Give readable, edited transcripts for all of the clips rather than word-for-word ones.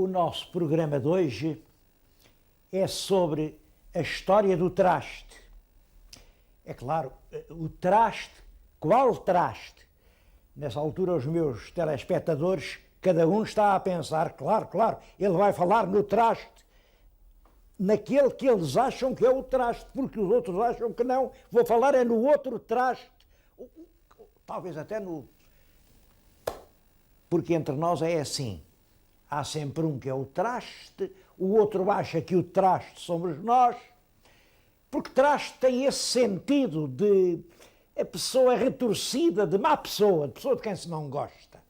O nosso programa de hoje é sobre a história do traste. É claro, o traste, qual traste? Nessa altura os meus telespectadores, cada um está a pensar, claro, ele vai falar no traste, naquele que eles acham que é o traste, porque os outros acham que não. Vou falar é no outro traste, talvez até no... Porque entre nós é assim. Há sempre um que é o traste, o outro acha que o traste somos nós, porque traste tem esse sentido de a pessoa retorcida, de má pessoa, de pessoa de quem se não gosta.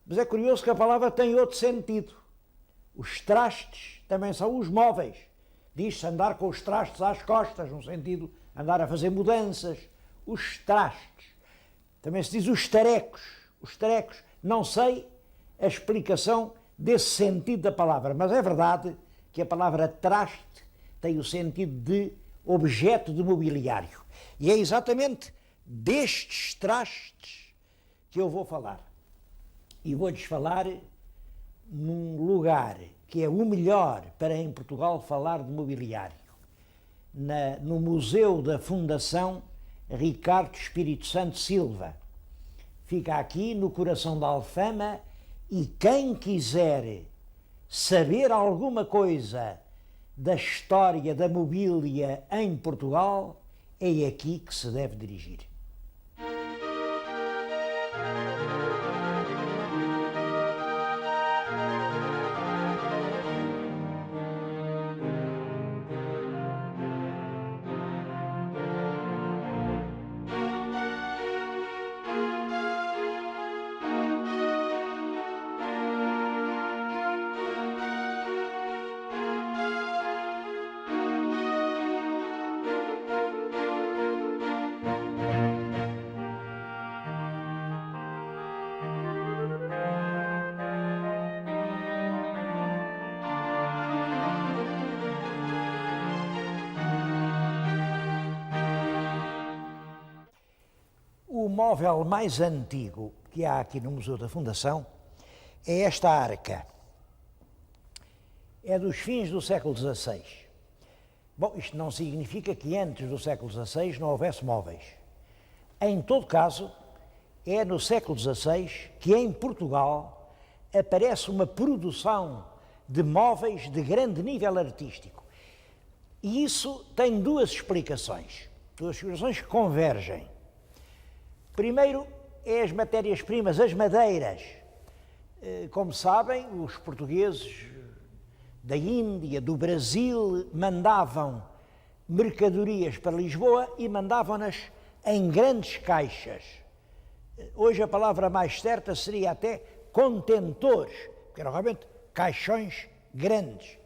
Mas é curioso que a palavra tem outro sentido. Os trastes também são os móveis. Diz-se andar com os trastes às costas, no sentido de andar a fazer mudanças. Os trastes. Também se diz os tarecos. Os tarecos. Não sei a explicação desse sentido da palavra, mas é verdade que a palavra traste tem o sentido de objeto de mobiliário. E é exatamente destes trastes que eu vou falar. E vou-lhes falar num lugar que é o melhor para em Portugal falar de mobiliário. No Museu da Fundação Ricardo Espírito Santo Silva. Fica aqui no coração da Alfama. E quem quiser saber alguma coisa da história da mobília em Portugal, é aqui que se deve dirigir. O móvel mais antigo que há aqui no Museu da Fundação é esta arca. É dos fins do século XVI. Bom, isto não significa que antes do século XVI não houvesse móveis. Em todo caso, é no século XVI que em Portugal aparece uma produção de móveis de grande nível artístico. E isso tem duas explicações que convergem. Primeiro é as matérias-primas, as madeiras. Como sabem, os portugueses da Índia, do Brasil, mandavam mercadorias para Lisboa e mandavam-nas em grandes caixas. Hoje a palavra mais certa seria até contentores, porque eram realmente caixões grandes.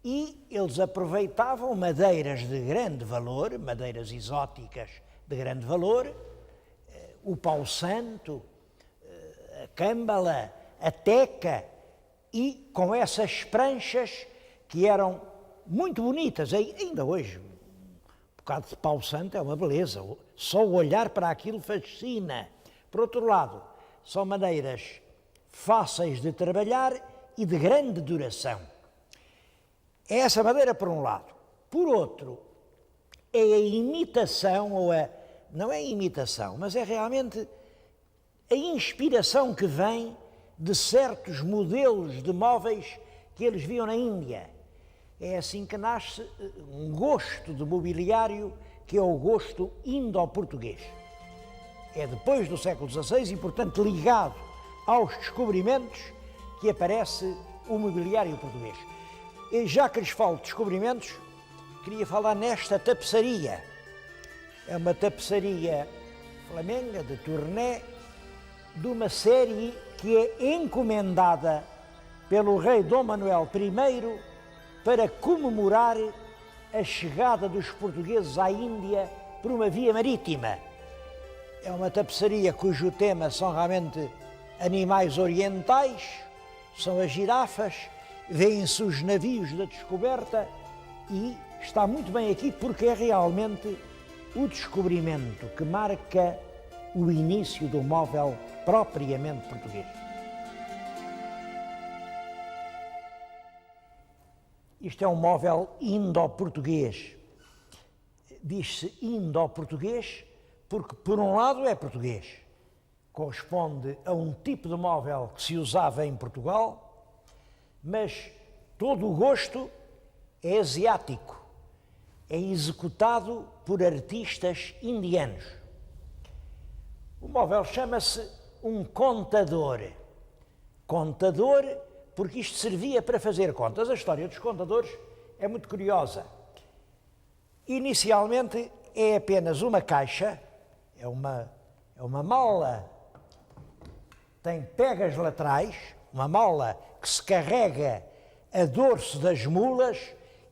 E eles aproveitavam madeiras de grande valor, madeiras exóticas de grande valor, o pau-santo, a câmbala, a teca, e com essas pranchas que eram muito bonitas, ainda hoje, um bocado de pau-santo é uma beleza, só o olhar para aquilo fascina. Por outro lado, são madeiras fáceis de trabalhar e de grande duração. É essa madeira por um lado. Por outro, é a imitação, não é a imitação, mas é realmente a inspiração que vem de certos modelos de móveis que eles viam na Índia. É assim que nasce um gosto de mobiliário que é o gosto indo-português. É depois do século XVI e, portanto, ligado aos descobrimentos que aparece o mobiliário português. E já que lhes falo de descobrimentos, queria falar nesta tapeçaria. É uma tapeçaria flamenga, de Tournai, de uma série que é encomendada pelo rei Dom Manuel I para comemorar a chegada dos portugueses à Índia por uma via marítima. É uma tapeçaria cujo tema são realmente animais orientais, são as girafas, vêem-se os navios da descoberta e está muito bem aqui porque é realmente o descobrimento que marca o início do móvel propriamente português. Isto é um móvel indo-português. Diz-se indo-português porque, por um lado, é português. Corresponde a um tipo de móvel que se usava em Portugal, mas todo o gosto é asiático. É executado por artistas indianos. O móvel chama-se um contador. Contador porque isto servia para fazer contas. A história dos contadores é muito curiosa. Inicialmente é apenas uma caixa, é uma mala, tem pegas laterais, uma mala que se carrega a dorso das mulas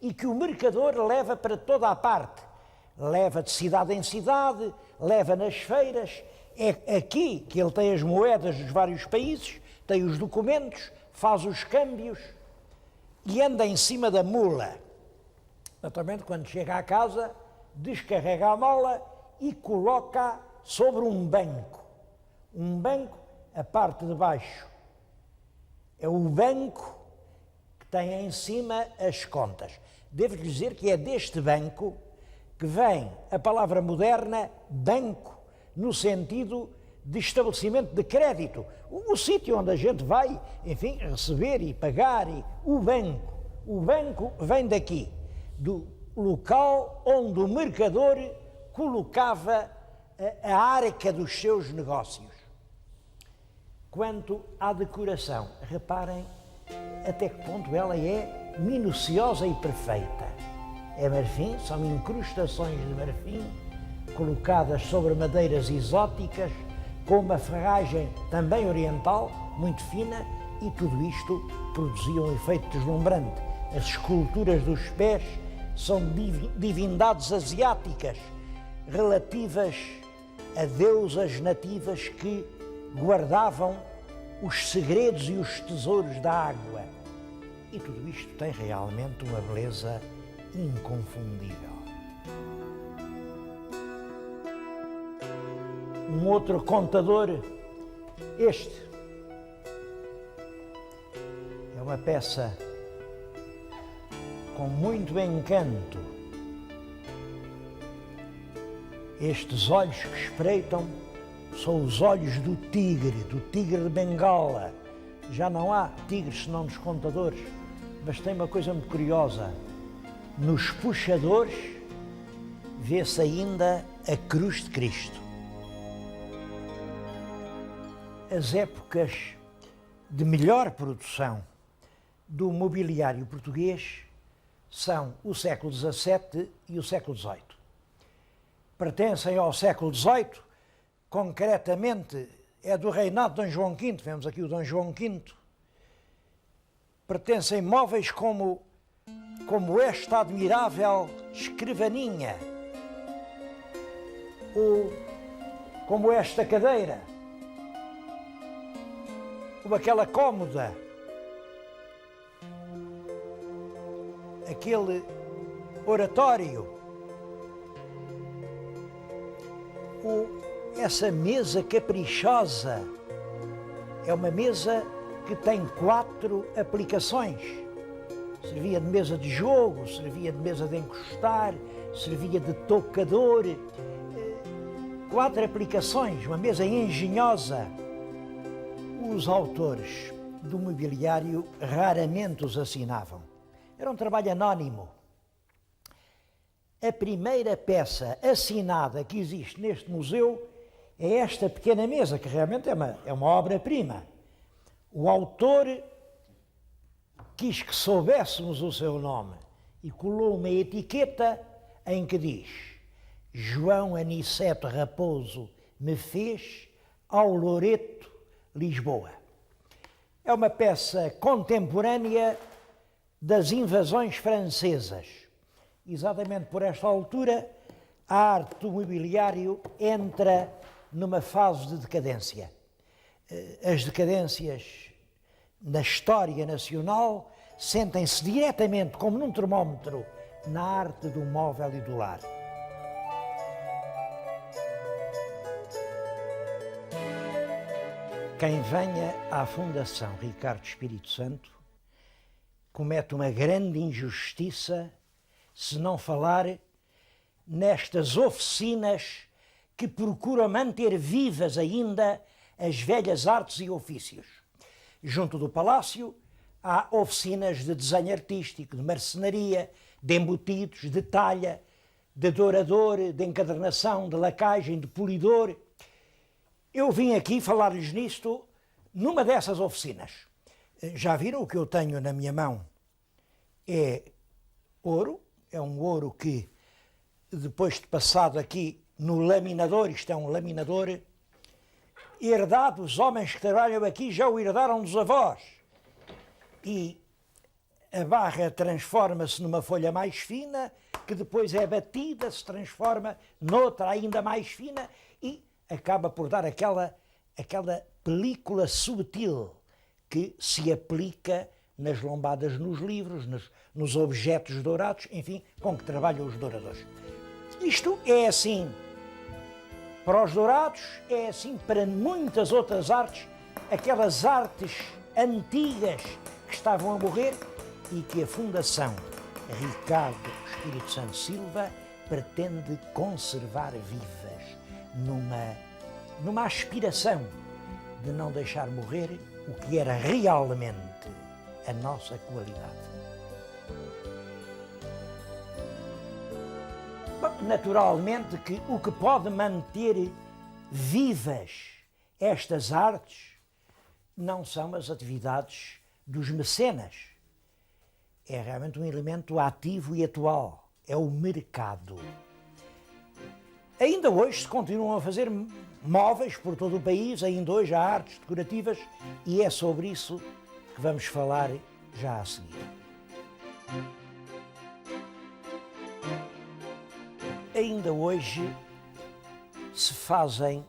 e que o mercador leva para toda a parte. Leva de cidade em cidade, leva nas feiras. É aqui que ele tem as moedas dos vários países, tem os documentos, faz os câmbios e anda em cima da mula. Naturalmente, quando chega à casa, descarrega a mala e coloca sobre um banco. Um banco, a parte de baixo é o banco que tem em cima as contas. Devo-lhe dizer que é deste banco que vem a palavra moderna banco, no sentido de estabelecimento de crédito. O sítio onde a gente vai, enfim, receber e pagar. O banco vem daqui, do local onde o mercador colocava a arca dos seus negócios. Quanto à decoração, reparem até que ponto ela é minuciosa e perfeita. É marfim, são incrustações de marfim colocadas sobre madeiras exóticas, com uma ferragem também oriental, muito fina, e tudo isto produzia um efeito deslumbrante. As esculturas dos pés são divindades asiáticas, relativas a deusas nativas que guardavam os segredos e os tesouros da água. E tudo isto tem realmente uma beleza inconfundível. Um outro contador, este, é uma peça com muito encanto. Estes olhos que espreitam são os olhos do tigre de Bengala. Já não há tigres senão nos contadores, mas tem uma coisa muito curiosa. Nos puxadores vê-se ainda a cruz de Cristo. As épocas de melhor produção do mobiliário português são o século XVII e o século XVIII. Pertencem ao século XVIII, concretamente é do reinado de Dom João V, vemos aqui o Dom João V. Pertencem móveis como esta admirável escrivaninha, ou como esta cadeira, ou aquela cômoda, aquele oratório, ou essa mesa caprichosa. É uma mesa que tem 4 aplicações. Servia de mesa de jogo, servia de mesa de encostar, servia de toucador. 4 aplicações, uma mesa engenhosa. Os autores do mobiliário raramente os assinavam. Era um trabalho anónimo. A primeira peça assinada que existe neste museu é esta pequena mesa, que realmente é uma obra-prima. O autor quis que soubéssemos o seu nome e colou uma etiqueta em que diz: João Aniceto Raposo me fez ao Loreto, Lisboa. É uma peça contemporânea das invasões francesas. Exatamente por esta altura, a arte do mobiliário entra numa fase de decadência. As decadências na história nacional sentem-se diretamente, como num termómetro, na arte do móvel e do lar. Quem venha à Fundação Ricardo Espírito Santo comete uma grande injustiça se não falar nestas oficinas que procuram manter vivas ainda as velhas artes e ofícios. Junto do Palácio há oficinas de desenho artístico, de marcenaria, de embutidos, de talha, de dourador, de encadernação, de lacagem, de polidor. Eu vim aqui falar-lhes nisto numa dessas oficinas. Já viram o que eu tenho na minha mão? É ouro, é um ouro que, depois de passado aqui no laminador, isto é um laminador, herdado, os homens que trabalham aqui já o herdaram dos avós. E a barra transforma-se numa folha mais fina, que depois é batida, se transforma noutra ainda mais fina e acaba por dar aquela película subtil que se aplica nas lombadas nos livros, nos objetos dourados, enfim, com que trabalham os douradores. Isto é assim para os dourados, é assim para muitas outras artes, aquelas artes antigas que estavam a morrer e que a Fundação Ricardo Espírito Santo Silva pretende conservar vivas numa aspiração de não deixar morrer o que era realmente a nossa qualidade. Bom, naturalmente que o que pode manter vivas estas artes não são as atividades dos mecenas. É realmente um elemento ativo e atual. É o mercado. Ainda hoje se continuam a fazer móveis por todo o país, ainda hoje há artes decorativas e é sobre isso que vamos falar já a seguir. Ainda hoje se fazem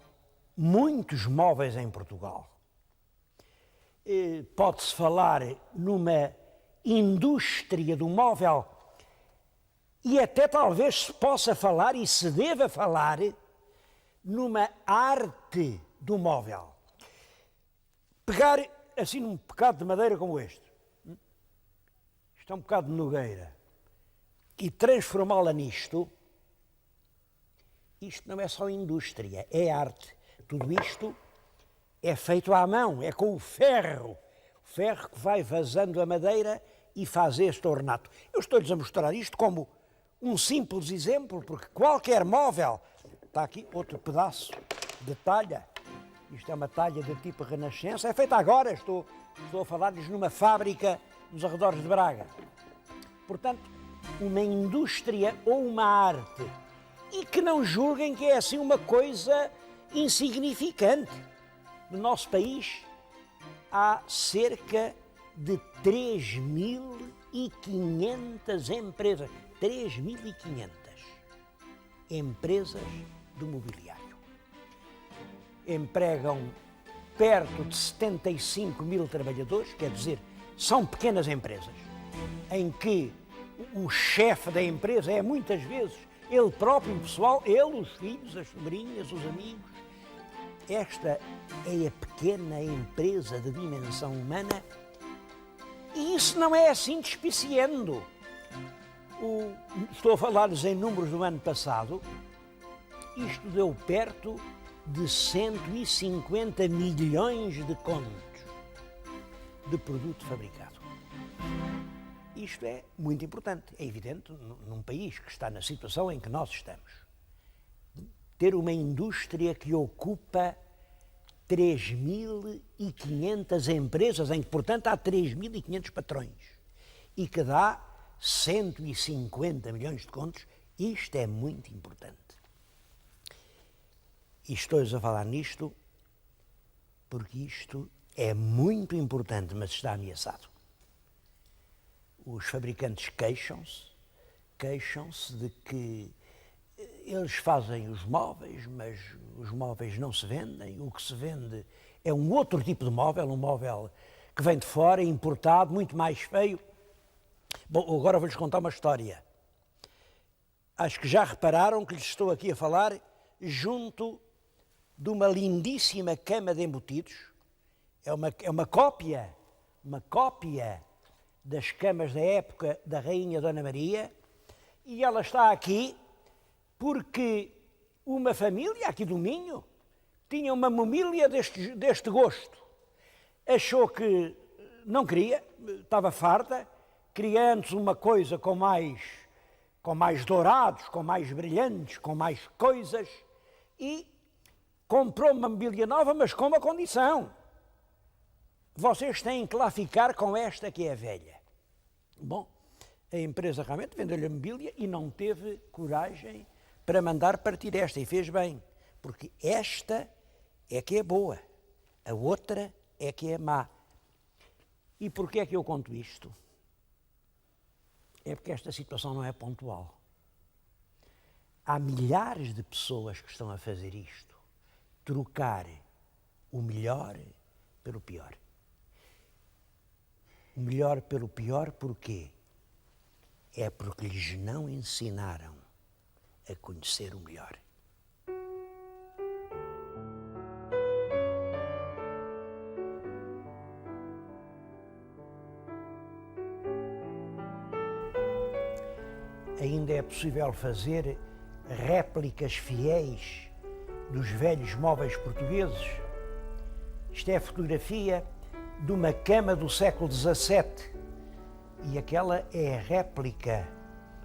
muitos móveis em Portugal. Pode-se falar numa indústria do móvel e até talvez se possa falar e se deva falar numa arte do móvel. Pegar assim num bocado de madeira como este, isto é um bocado de nogueira, e transformá-la nisto, isto não é só indústria, é arte. Tudo isto é feito à mão, é com o ferro que vai vazando a madeira e faz este ornato. Eu estou-lhes a mostrar isto como um simples exemplo, porque qualquer móvel, está aqui outro pedaço de talha, isto é uma talha de tipo Renascença, é feita agora, estou a falar-lhes numa fábrica nos arredores de Braga. Portanto, uma indústria ou uma arte, e que não julguem que é assim uma coisa insignificante. No nosso país há cerca de 3.500 empresas, 3.500 empresas do mobiliário. Empregam perto de 75 mil trabalhadores, quer dizer, são pequenas empresas, em que o chefe da empresa é muitas vezes ele próprio, o pessoal, ele, os filhos, as sobrinhas, os amigos. Esta é a pequena empresa de dimensão humana e isso não é assim despiciando. Estou a falar-lhes em números do ano passado, isto deu perto de 150 milhões de contos de produto fabricado. Isto é muito importante, é evidente, num país que está na situação em que nós estamos. Ter uma indústria que ocupa 3.500 empresas, em que, portanto, há 3.500 patrões, e que dá 150 milhões de contos, isto é muito importante. E estou-lhes a falar nisto porque isto é muito importante, mas está ameaçado. Os fabricantes queixam-se de que eles fazem os móveis, mas os móveis não se vendem. O que se vende é um outro tipo de móvel, um móvel que vem de fora, importado, muito mais feio. Bom, agora vou-lhes contar uma história. Acho que já repararam que lhes estou aqui a falar junto de uma lindíssima cama de embutidos. É uma cópia das camas da época da Rainha Dona Maria, e ela está aqui porque uma família aqui do Minho tinha uma mobília deste gosto. Achou que não queria, estava farta, queria antes uma coisa com mais dourados, com mais brilhantes, com mais coisas, e comprou uma mobília nova, mas com uma condição. Vocês têm que lá ficar com esta que é velha. Bom, a empresa realmente vendeu-lhe a mobília e não teve coragem para mandar partir esta, e fez bem, porque esta é que é boa, a outra é que é má. E porquê é que eu conto isto? É porque esta situação não é pontual. Há milhares de pessoas que estão a fazer isto, trocar o melhor pelo pior. O melhor pelo pior porquê? É porque lhes não ensinaram a conhecer o melhor. Ainda é possível fazer réplicas fiéis dos velhos móveis portugueses. Isto é a fotografia de uma cama do século XVII e aquela é a réplica,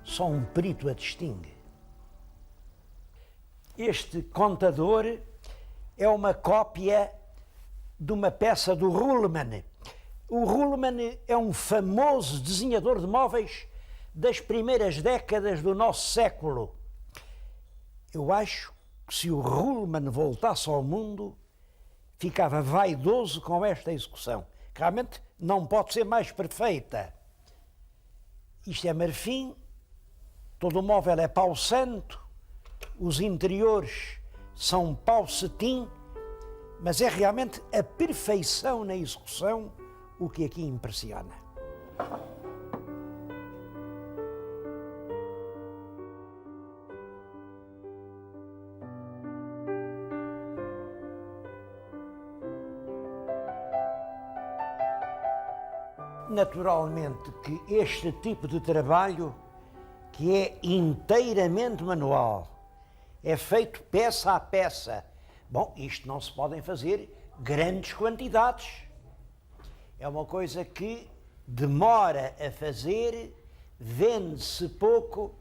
só um perito a distingue. Este contador é uma cópia de uma peça do Ruhlmann. O Ruhlmann é um famoso desenhador de móveis das primeiras décadas do nosso século. Eu acho que se o Ruhlmann voltasse ao mundo, ficava vaidoso com esta execução. Realmente não pode ser mais perfeita. Isto é marfim, todo o móvel é pau santo, os interiores são pau cetim, mas é realmente a perfeição na execução o que aqui impressiona. Naturalmente que este tipo de trabalho, que é inteiramente manual, é feito peça a peça. Bom, isto não se podem fazer grandes quantidades. É uma coisa que demora a fazer, vende-se pouco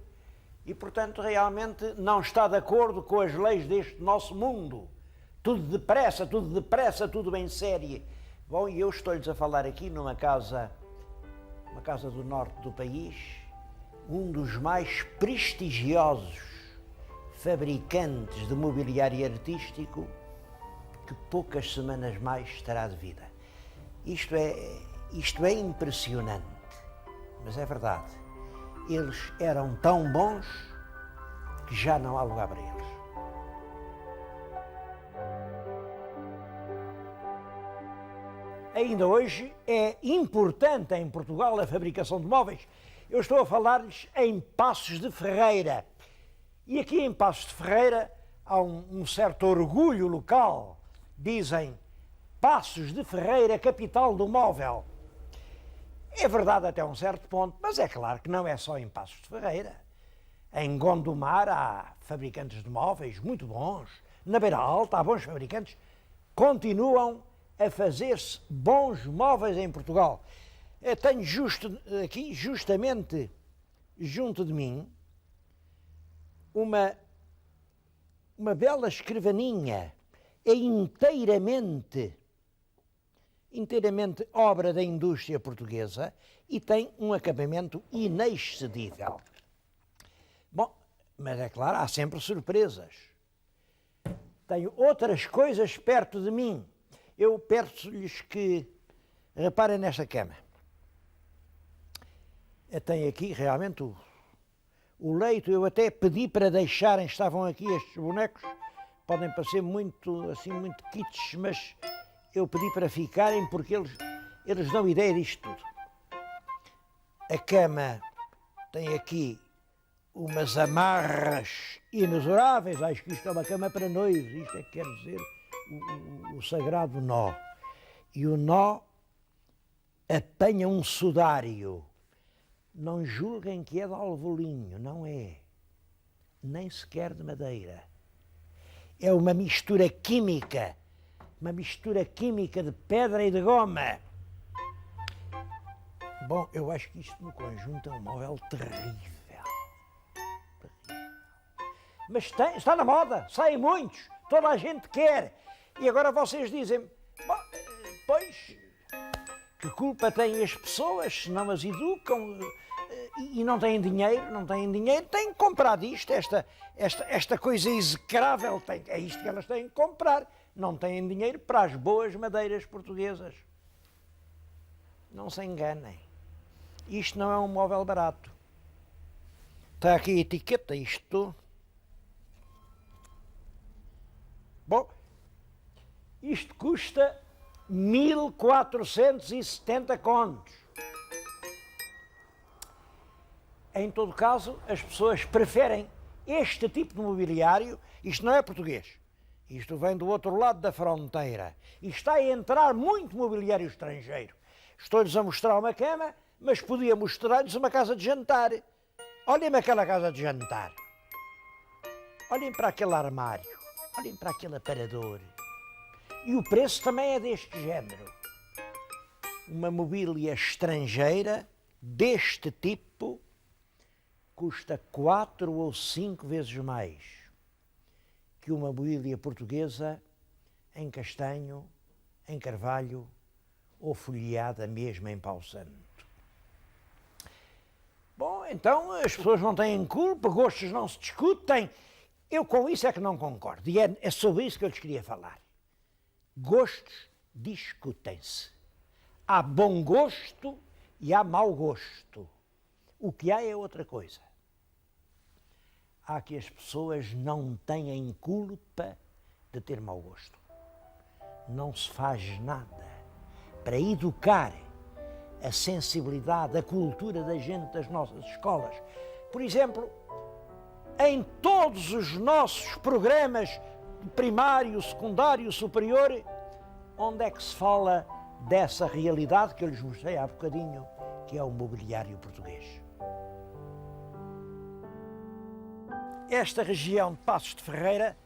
e, portanto, realmente não está de acordo com as leis deste nosso mundo. Tudo depressa, tudo bem série. Bom, e eu estou-lhes a falar aqui numa casa do norte do país, um dos mais prestigiosos fabricantes de mobiliário artístico, que poucas semanas mais terá de vida. Isto é impressionante, mas é verdade. Eles eram tão bons que já não há lugar para eles. Ainda hoje é importante em Portugal a fabricação de móveis. Eu estou a falar-lhes em Paços de Ferreira. E aqui em Paços de Ferreira há um certo orgulho local. Dizem Paços de Ferreira, capital do móvel. É verdade até um certo ponto, mas é claro que não é só em Paços de Ferreira. Em Gondomar há fabricantes de móveis muito bons. Na Beira Alta há bons fabricantes. Continuam a fazer-se bons móveis em Portugal. Eu tenho aqui, justamente junto de mim, uma bela escrivaninha. É inteiramente obra da indústria portuguesa e tem um acabamento inexcedível. Bom, mas é claro, há sempre surpresas. Tenho outras coisas perto de mim. Eu peço-lhes que reparem nesta cama. Eu tenho aqui realmente o leito. Eu até pedi para deixarem, estavam aqui estes bonecos, podem parecer muito kits, mas eu pedi para ficarem porque eles dão ideia disto tudo. A cama tem aqui umas amarras inexoráveis. Acho que isto é uma cama para noivos, isto é que quer dizer o sagrado nó. E o nó apanha um sudário, não julguem que é de alvolinho, não é. Nem sequer de madeira. É uma mistura química de pedra e de goma. Bom, eu acho que isto no conjunto é um móvel terrível. Mas está na moda, saem muitos, toda a gente quer. E agora vocês dizem, pois, que culpa têm as pessoas se não as educam e não têm dinheiro, têm que comprar disto, esta coisa execrável, é isto que elas têm que comprar. Não têm dinheiro para as boas madeiras portuguesas. Não se enganem. Isto não é um móvel barato. Está aqui a etiqueta, isto. Bom, isto custa 1470 contos. Em todo caso, as pessoas preferem este tipo de mobiliário. Isto não é português. Isto vem do outro lado da fronteira. E está a entrar muito mobiliário estrangeiro. Estou-lhes a mostrar uma cama, mas podia mostrar-lhes uma casa de jantar. Olhem-me aquela casa de jantar. Olhem para aquele armário. Olhem para aquele aparador. E o preço também é deste género. Uma mobília estrangeira, deste tipo, custa 4 ou 5 vezes mais que uma mobília portuguesa em castanho, em carvalho ou folheada mesmo em pau santo. Bom, então as pessoas não têm culpa, gostos não se discutem. Eu com isso é que não concordo e é sobre isso que eu lhes queria falar. Gostos discutem-se. Há bom gosto e há mau gosto. O que há é outra coisa. Há que as pessoas não têm culpa de ter mau gosto. Não se faz nada para educar a sensibilidade, a cultura da gente das nossas escolas. Por exemplo, em todos os nossos programas de primário, secundário, superior, onde é que se fala dessa realidade que eu lhes mostrei há bocadinho, que é o mobiliário português? Esta região de Passos de Ferreira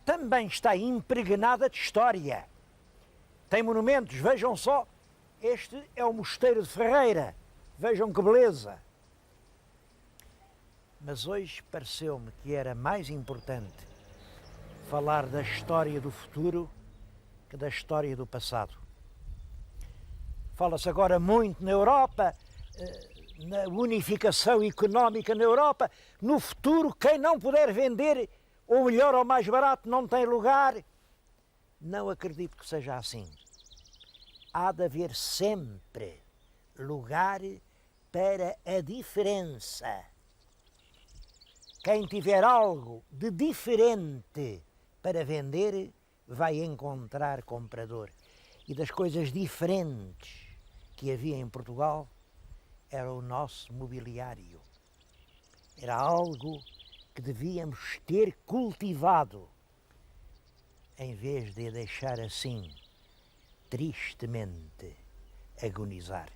também está impregnada de história. Tem monumentos, vejam só, este é o Mosteiro de Ferreira, vejam que beleza. Mas hoje pareceu-me que era mais importante falar da história do futuro que da história do passado. Fala-se agora muito na Europa, na unificação económica na Europa. No futuro, quem não puder vender, ou melhor ou mais barato, não tem lugar. Não acredito que seja assim. Há de haver sempre lugar para a diferença. Quem tiver algo de diferente para vender, vai encontrar comprador. E das coisas diferentes que havia em Portugal, era o nosso mobiliário. Era algo que devíamos ter cultivado, em vez de deixar assim, tristemente, agonizar.